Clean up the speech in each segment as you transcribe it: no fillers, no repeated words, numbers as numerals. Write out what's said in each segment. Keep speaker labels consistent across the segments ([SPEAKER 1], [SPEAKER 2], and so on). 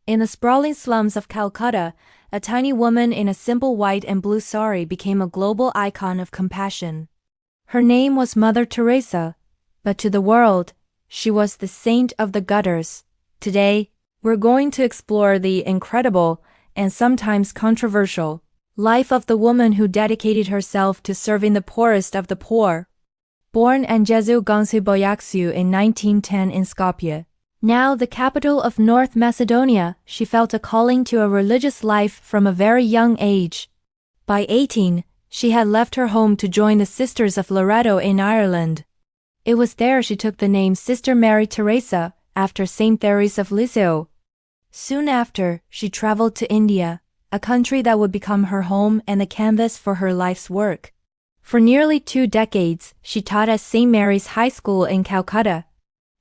[SPEAKER 1] In the sprawling slums of Calcutta, a tiny woman in a simple white and blue sari became a global icon of compassion. Her name was Mother Teresa, but to the world, she was the saint of the gutters. Today, we're going to explore the incredible, and sometimes controversial, life of the woman who dedicated herself to serving the poorest of the poor. Born Angezu Gonshiboyaksiu in 1910 in Skopje, now the capital of North Macedonia, she felt a calling to a religious life from a very young age. By 18, she had left her home to join the Sisters of Loreto in Ireland. It was there she took the name Sister Mary Teresa, after Saint Teresa of Lisieux. Soon after, she traveled to India, a country that would become her home and the canvas for her life's work. For nearly 2 decades, she taught at St. Mary's High School in Calcutta.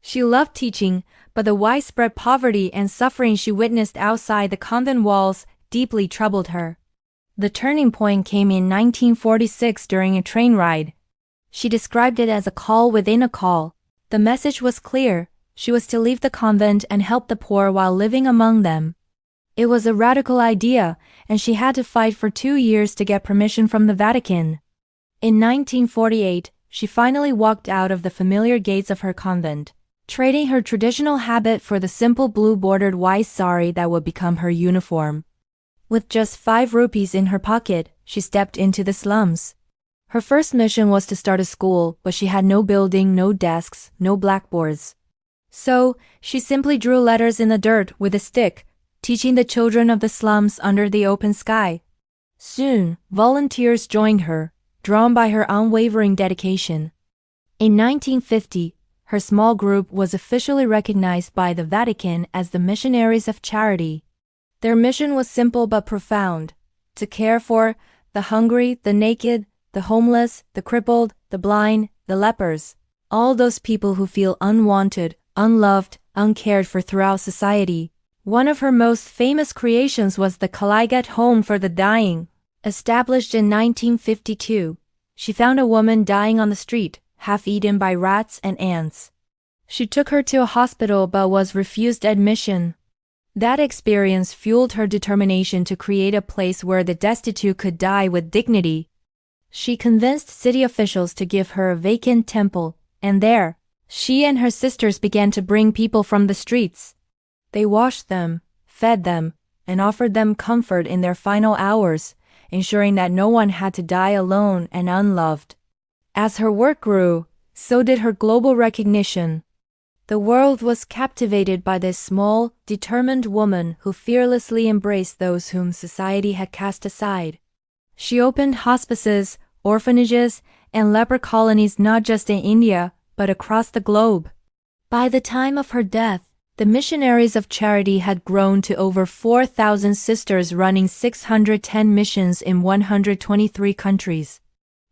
[SPEAKER 1] She loved teaching, but the widespread poverty and suffering she witnessed outside the convent walls deeply troubled her. The turning point came in 1946 during a train ride. She described it as a call within a call. The message was clear: she was to leave the convent and help the poor while living among them. It was a radical idea, and she had to fight for 2 years to get permission from the Vatican. In 1948, she finally walked out of the familiar gates of her convent, trading her traditional habit for the simple blue-bordered white sari that would become her uniform. With just 5 rupees in her pocket, she stepped into the slums. Her first mission was to start a school, but she had no building, no desks, no blackboards. So, she simply drew letters in the dirt with a stick, teaching the children of the slums under the open sky. Soon, volunteers joined her, drawn by her unwavering dedication. In 1950, her small group was officially recognized by the Vatican as the Missionaries of Charity. Their mission was simple but profound: to care for the hungry, the naked, the homeless, the crippled, the blind, the lepers, all those people who feel unwanted, unloved, uncared for throughout society. One of her most famous creations was the Kaligat Home for the Dying. Established in 1952, she found a woman dying on the street, half eaten by rats and ants. She took her to a hospital but was refused admission. That experience fueled her determination to create a place where the destitute could die with dignity. She convinced city officials to give her a vacant temple, and there, she and her sisters began to bring people from the streets. They washed them, fed them, and offered them comfort in their final hours, ensuring that no one had to die alone and unloved. As her work grew, so did her global recognition. The world was captivated by this small, determined woman who fearlessly embraced those whom society had cast aside. She opened hospices, orphanages, and leper colonies not just in India, but across the globe. By the time of her death, the Missionaries of Charity had grown to over 4,000 sisters running 610 missions in 123 countries.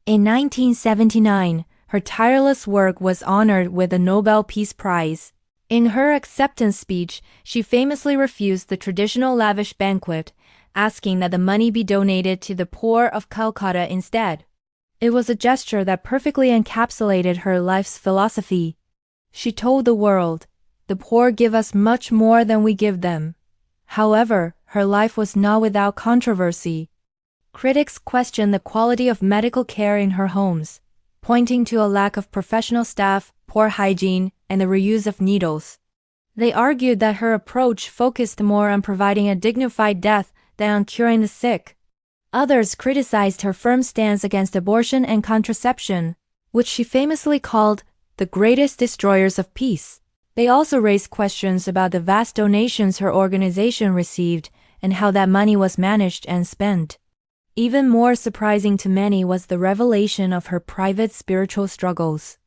[SPEAKER 1] In 1979, her tireless work was honored with the Nobel Peace Prize. In her acceptance speech, she famously refused the traditional lavish banquet, asking that the money be donated to the poor of Calcutta instead. It was a gesture that perfectly encapsulated her life's philosophy. She told the world, "The poor give us much more than we give them." However, her life was not without controversy. Critics questioned the quality of medical care in her homes, pointing to a lack of professional staff, poor hygiene, and the reuse of needles. They argued that her approach focused more on providing a dignified death than on curing the sick. Others criticized her firm stance against abortion and contraception, which she famously called the greatest destroyers of peace. They also raised questions about the vast donations her organization received and how that money was managed and spent. Even more surprising to many was the revelation of her private spiritual struggles.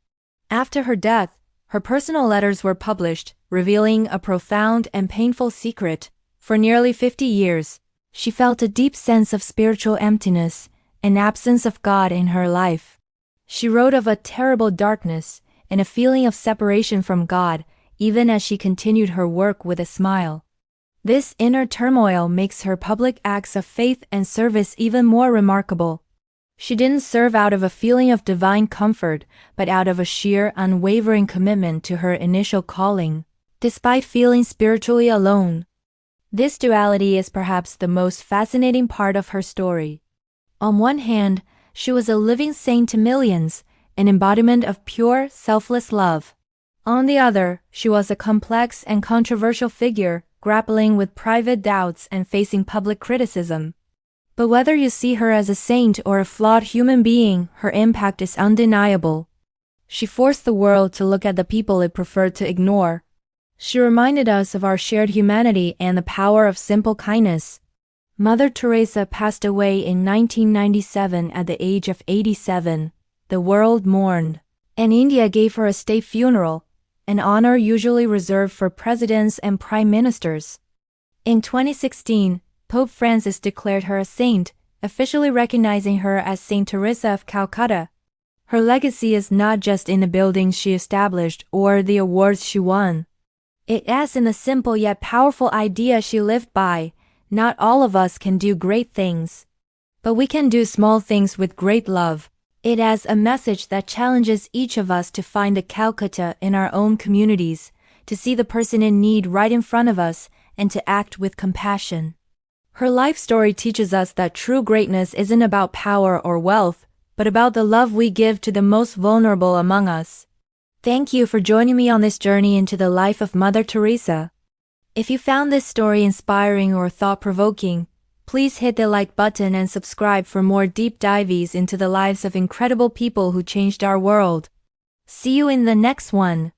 [SPEAKER 1] After her death, her personal letters were published, revealing a profound and painful secret. For nearly 50 years, she felt a deep sense of spiritual emptiness, an absence of God in her life. She wrote of a terrible darkness and a feeling of separation from God, even as she continued her work with a smile. This inner turmoil makes her public acts of faith and service even more remarkable. She didn't serve out of a feeling of divine comfort, but out of a sheer, unwavering commitment to her initial calling, despite feeling spiritually alone. This duality is perhaps the most fascinating part of her story. On one hand, she was a living saint to millions, an embodiment of pure, selfless love. On the other, she was a complex and controversial figure, grappling with private doubts and facing public criticism. But whether you see her as a saint or a flawed human being, her impact is undeniable. She forced the world to look at the people it preferred to ignore. She reminded us of our shared humanity and the power of simple kindness. Mother Teresa passed away in 1997 at the age of 87. The world mourned, and India gave her a state funeral, an honor usually reserved for presidents and prime ministers. In 2016, Pope Francis declared her a saint, officially recognizing her as Saint Teresa of Calcutta. Her legacy is not just in the buildings she established or the awards she won. It is in the simple yet powerful idea she lived by. Not all of us can do great things, but we can do small things with great love. It is a message that challenges each of us to find the Calcutta in our own communities, to see the person in need right in front of us, and to act with compassion. Her life story teaches us that true greatness isn't about power or wealth, but about the love we give to the most vulnerable among us. Thank you for joining me on this journey into the life of Mother Teresa. If you found this story inspiring or thought-provoking, please hit the like button and subscribe for more deep dives into the lives of incredible people who changed our world. See you in the next one.